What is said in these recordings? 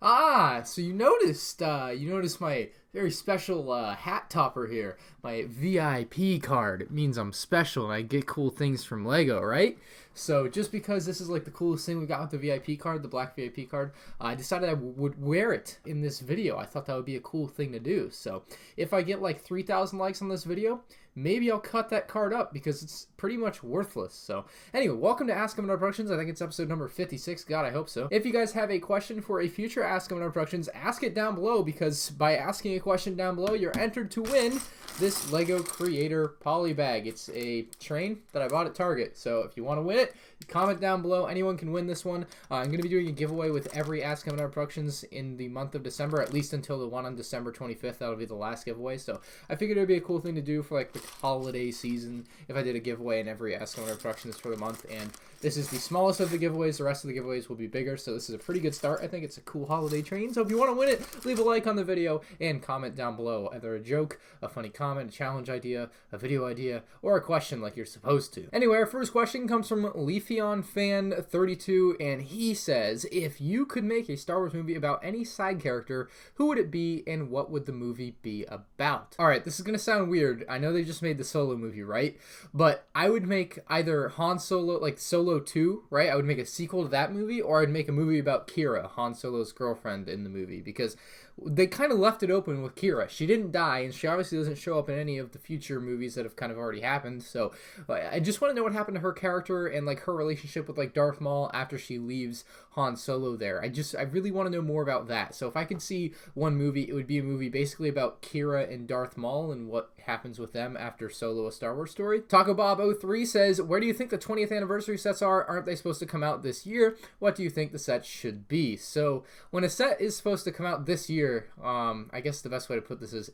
So you noticed my very special hat topper here, my VIP card. It means I'm special and I get cool things from Lego, right? So just because this is like the coolest thing we got with the VIP card, the black VIP card, I decided I would wear it in this video. I thought that would be a cool thing to do. So if I get like 3,000 likes on this video, maybe I'll cut that card up because it's pretty much worthless. So anyway, welcome to Ask MandRproductions. I think it's episode number 56. God, I hope so. If you guys have a question for a future Ask MandRproductions, ask it down below, because by asking a question down below, you're entered to win this Lego Creator Poly Bag. It's a train that I bought at Target. So if you want to win it, comment down below. Anyone can win this one. I'm going to be doing a giveaway with every Ask MandRproductions in the month of December, at least until the one on December 25th. That'll be the last giveaway. So I figured it would be a cool thing to do for like the holiday season if I did a giveaway in every Ask MandRproductions for the month. And this is the smallest of the giveaways. The rest of the giveaways will be bigger. So this is a pretty good start. I think it's a cool holiday train. So if you want to win it, leave a like on the video and comment down below either a joke, a funny comment, a challenge idea, a video idea, or a question like you're supposed to. Anyway, our first question comes from Leafeon Fan 32, and he says, if you could make a Star Wars movie about any side character, who would it be and what would the movie be about? Alright, this is going to sound weird. I know they just made the Solo movie, right? But I would make either Han Solo, like Solo 2, right? I would make a sequel to that movie, or I'd make a movie about Kira, Han Solo's girlfriend in the movie, because they kind of left it open with Kira. She didn't die, and she obviously doesn't show up in any of the future movies that have kind of already happened. So I just want to know what happened to her character and like her relationship with like Darth Maul after she leaves Han Solo there. I really want to know more about that. So if I could see one movie, it would be a movie basically about Kira and Darth Maul and what happens with them after Solo: A Star Wars Story. Taco Bob 03 says, where do you think the 20th anniversary sets are? Aren't they supposed to come out this year? What do you think the set should be? So when a set is supposed to come out this year, I guess the best way to put this is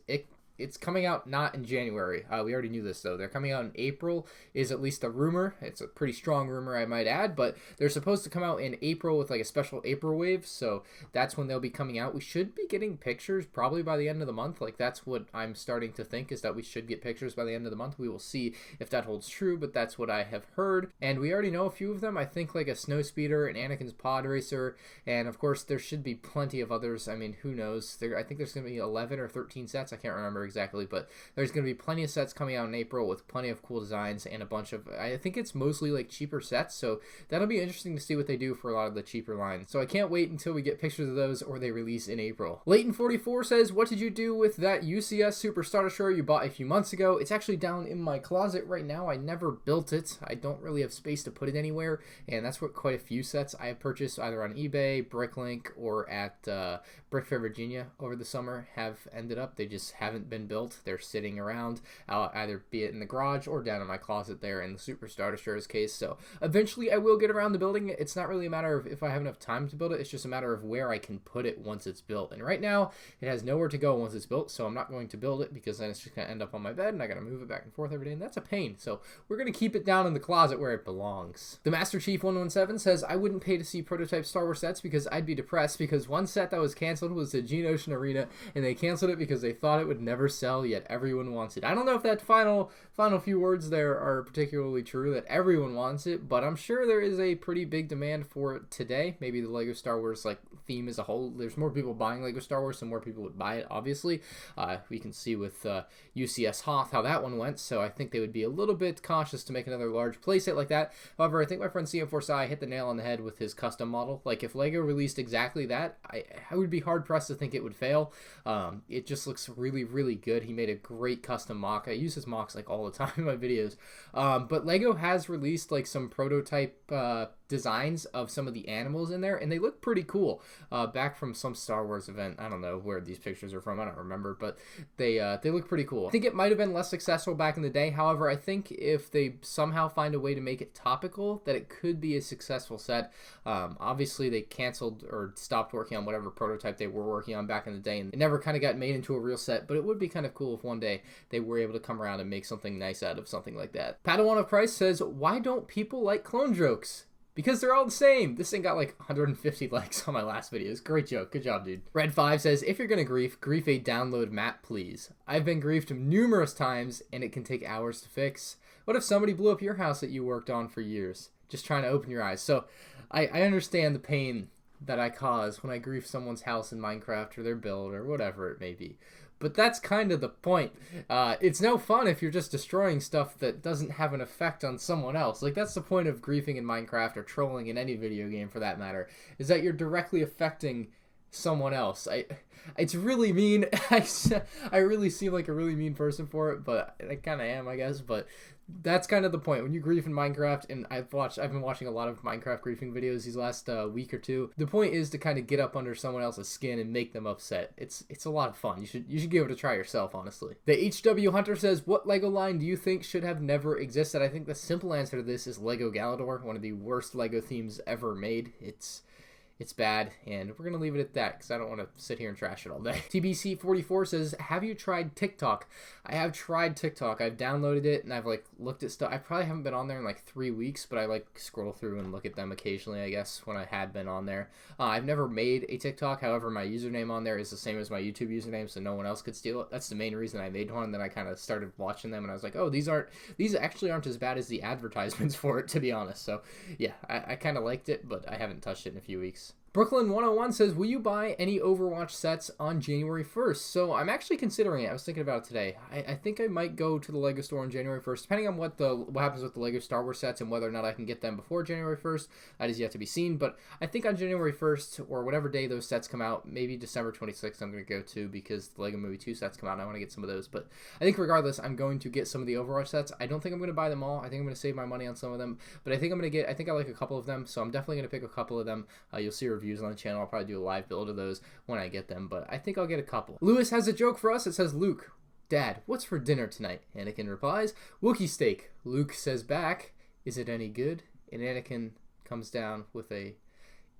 it's coming out not in January. We already knew this, though. They're coming out in April, is at least a rumor. It's a pretty strong rumor, I might add, but they're supposed to come out in April with like a special April wave, so that's when they'll be coming out. We should be getting pictures probably by the end of the month. Like, that's what I'm starting to think, is that we should get pictures by the end of the month. We will see if that holds true, but that's what I have heard. And we already know a few of them. I think like a Snowspeeder, an Anakin's Pod Racer, and of course there should be plenty of others. I mean, who knows? I think there's going to be 11 or 13 sets. I can't remember exactly, but there's going to be plenty of sets coming out in April with plenty of cool designs and a bunch of, I think it's mostly like cheaper sets, so that'll be interesting to see what they do for a lot of the cheaper lines. So I can't wait until we get pictures of those or they release in April. Leighton44 says, what did you do with that UCS Superstar shirt you bought a few months ago? It's actually down in my closet right now. I never built it. I don't really have space to put it anywhere, and that's what quite a few sets I have purchased either on eBay, Bricklink, or at Brick Fair, Virginia over the summer have ended up. They just haven't been built. They're sitting around, either be it in the garage or down in my closet there in the Superstar Destroyer's case. So eventually I will get around to building it. It's not really a matter of if I have enough time to build it. It's just a matter of where I can put it once it's built. And right now it has nowhere to go once it's built, so I'm not going to build it because then it's just going to end up on my bed and I got to move it back and forth every day, and that's a pain. So we're going to keep it down in the closet where it belongs. The Master Chief 117 says, I wouldn't pay to see prototype Star Wars sets because I'd be depressed, because one set that was canceled was the Geonosian Arena, and they canceled it because they thought it would never sell, yet everyone wants it. I don't know if that final few words there are particularly true, that everyone wants it, but I'm sure there is a pretty big demand for it today. Maybe the Lego Star Wars like theme as a whole, there's more people buying Lego Star Wars, so more people would buy it, obviously. We can see with UCS Hoth how that one went, so I think they would be a little bit cautious to make another large playset like that. However, I think my friend CM4Sai hit the nail on the head with his custom model. Like, if Lego released exactly that, I would be hard pressed to think it would fail. It just looks really, really good. He made a great custom mock. I use his mocks like all the time in my videos. But Lego has released like some prototype designs of some of the animals in there, and they look pretty cool. Back from some Star Wars event. I don't know where these pictures are from. I don't remember, but they look pretty cool. I think it might have been less successful back in the day. However, I think if they somehow find a way to make it topical, that it could be a successful set. Obviously, they canceled or stopped working on whatever prototype they were working on back in the day, and it never kind of got made into a real set, but it would be kind of cool if one day they were able to come around and make something nice out of something like that. Padawan of Christ says, why don't people like clone jokes? Because they're all the same. This thing got like 150 likes on my last videos. Great joke. Good job, dude. Red5 says, if you're gonna grief a download map, please. I've been griefed numerous times, and it can take hours to fix. What if somebody blew up your house that you worked on for years? Just trying to open your eyes. So I understand the pain that I cause when I grief someone's house in Minecraft or their build or whatever it may be. But that's kind of the point. It's no fun if you're just destroying stuff that doesn't have an effect on someone else. Like, that's the point of griefing in Minecraft or trolling in any video game for that matter, is that you're directly affecting someone else. It's really mean. I really seem like a really mean person for it, but I kind of am, I guess. But that's kind of the point. When you grief in Minecraft, and I've been watching a lot of Minecraft griefing videos these last week or two. The point is to kind of get up under someone else's skin and make them upset. It's a lot of fun. You should give it a try yourself, honestly. The HW Hunter says, what Lego line do you think should have never existed? I think the simple answer to this is Lego Galland, one of the worst Lego themes ever made. It's bad, and we're going to leave it at that because I don't want to sit here and trash it all day. TBC44 says, have you tried TikTok? I have tried TikTok. I've downloaded it, and I've, looked at stuff. I probably haven't been on there in, 3 weeks, but I, scroll through and look at them occasionally, I guess, when I had been on there. I've never made a TikTok. However, my username on there is the same as my YouTube username, so no one else could steal it. That's the main reason I made one, and then I kind of started watching them, and I was like, oh, these actually aren't as bad as the advertisements for it, to be honest. So, yeah, I kind of liked it, but I haven't touched it in a few weeks. Brooklyn 101 says, will you buy any Overwatch sets on January 1st? So I'm actually considering it. I was thinking about it today. I think I might go to the Lego store on January 1st, depending on what happens with the Lego Star Wars sets and whether or not I can get them before January 1st. That is yet to be seen. But I think on January 1st, or whatever day those sets come out, maybe December 26th I'm going to go to, because the Lego Movie 2 sets come out and I want to get some of those. But I think regardless, I'm going to get some of the Overwatch sets. I don't think I'm going to buy them all. I think I'm going to save my money on some of them. But I think I like a couple of them, so I'm definitely going to pick a couple of them. You'll see reviews on the channel. I'll probably do a live build of those when I get them, but I think I'll get a couple. Lewis has a joke for us. It says, Luke, Dad, what's for dinner tonight? Anakin replies, Wookiee steak. Luke says back, is it any good? And Anakin comes down with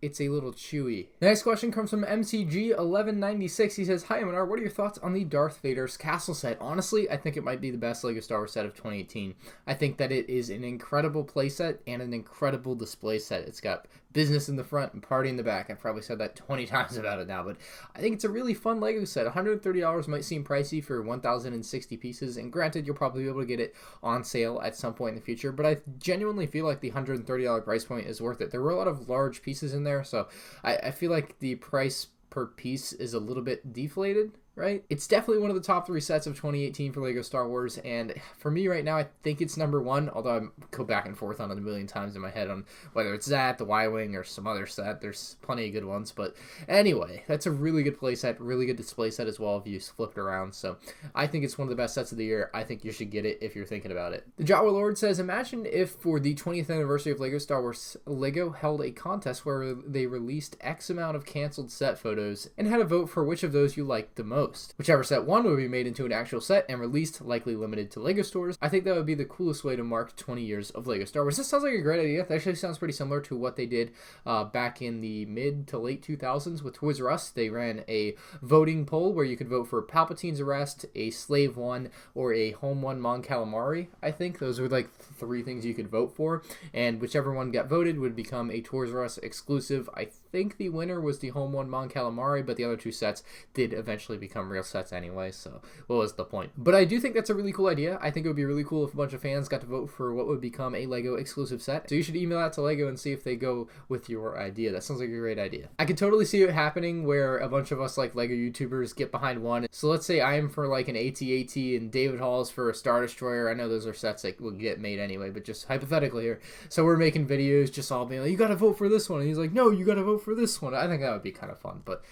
it's a little chewy. The next question comes from MCG1196. He says, hi, Minar, what are your thoughts on the Darth Vader's castle set? Honestly, I think it might be the best LEGO Star Wars set of 2018. I think that it is an incredible playset and an incredible display set. It's got business in the front and party in the back. I've probably said that 20 times about it now, but I think it's a really fun LEGO set. $130 might seem pricey for 1,060 pieces, and granted, you'll probably be able to get it on sale at some point in the future, but I genuinely feel like the $130 price point is worth it. There were a lot of large pieces in there, so I feel like the price per piece is a little bit deflated, right? It's definitely one of the top 3 sets of 2018 for LEGO Star Wars, and for me right now, I think it's number 1, although I go back and forth on it a million times in my head on whether it's that, the Y-Wing, or some other set. There's plenty of good ones, but anyway, that's a really good play set, really good display set as well if you flip it around, so I think it's one of the best sets of the year. I think you should get it if you're thinking about it. The Jawa Lord says, imagine if for the 20th anniversary of LEGO Star Wars, LEGO held a contest where they released X amount of canceled set photos and had a vote for which of those you liked the most. Whichever set won would be made into an actual set and released, likely limited to LEGO stores. I think that would be the coolest way to mark 20 years of LEGO Star Wars. This sounds like a great idea. That actually sounds pretty similar to what they did back in the mid to late 2000s with Toys R Us. They ran a voting poll where you could vote for Palpatine's arrest, a Slave One, or a Home One Mon Calamari. I think those were 3 things you could vote for, and whichever one got voted would become a Toys R Us exclusive. I think the winner was the Home One Mon Calamari, but the other 2 sets did eventually become real sets anyway, so what was the point? But I do think that's a really cool idea. I think it would be really cool if a bunch of fans got to vote for what would become a LEGO exclusive set. So you should email that to LEGO and see if they go with your idea. That sounds like a great idea. I could totally see it happening where a bunch of us LEGO YouTubers get behind one. So let's say I am for an AT-AT and David Hall's for a Star Destroyer. I know those are sets that will get made anyway, but just hypothetically here. So we're making videos just all being like, you gotta vote for this one. And he's like, no, you gotta vote for this one. I think that would be kind of fun, but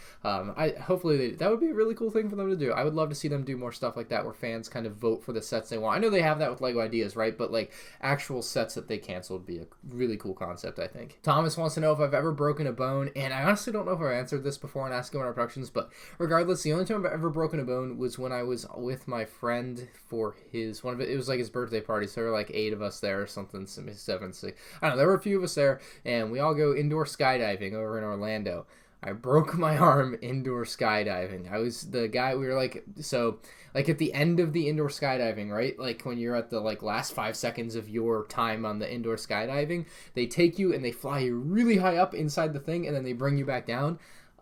hopefully that would be a really cool thing for them to do. I would love to see them do more stuff like that where fans kind of vote for the sets they want. I know they have that with LEGO Ideas, right? But actual sets that they cancel would be a really cool concept, I think. Thomas wants to know if I've ever broken a bone, and I honestly don't know if I answered this before on Asking MandRproductions, but regardless, the only time I've ever broken a bone was when I was with my friend for it was his birthday party, so there were 8 of us there or something, 7, 6. I don't know, there were a few of us there, and we all go indoor skydiving over in Orlando. I broke my arm indoor skydiving. I was the guy, we were at the end of the indoor skydiving, right? When you're at the last 5 seconds of your time on the indoor skydiving, they take you and they fly you really high up inside the thing and then they bring you back down.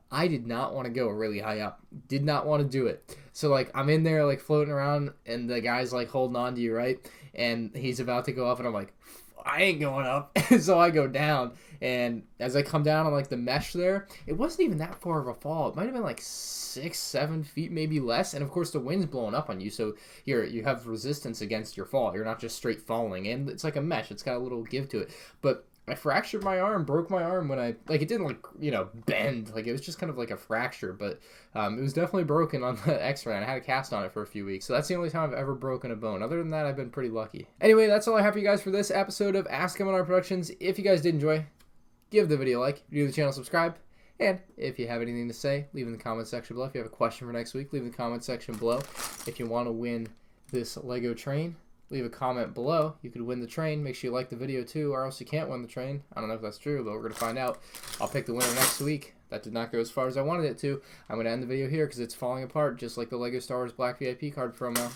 I did not want to go really high up. Did not want to do it. So I'm in there floating around and the guy's holding on to you, right? And he's about to go up and I'm like, I ain't going up. So I go down, and as I come down on like the mesh there, it wasn't even that far of a fall. It might have been like 6-7 feet, maybe less. And of course the wind's blowing up on you, so you have resistance against your fall. You're not just straight falling, and it's like a mesh. It's got a little give to it. But I fractured my arm, broke my arm when it didn't like, bend. Like, it was just kind of like a fracture, but it was definitely broken on the x-ray, and I had a cast on it for a few weeks. So that's the only time I've ever broken a bone. Other than that, I've been pretty lucky. Anyway, that's all I have for you guys for this episode of Ask MandRproductions. If you guys did enjoy, give the video a like. If you're new to the channel, subscribe. And if you have anything to say, leave in the comment section below. If you have a question for next week, leave in the comment section below. If you want to win this Lego train, leave a comment below. You could win the train. Make sure you like the video too, or else you can't win the train. I don't know if that's true, but we're going to find out. I'll pick the winner next week. That did not go as far as I wanted it to. I'm going to end the video here because it's falling apart, just like the Lego Star Wars Black VIP card promo.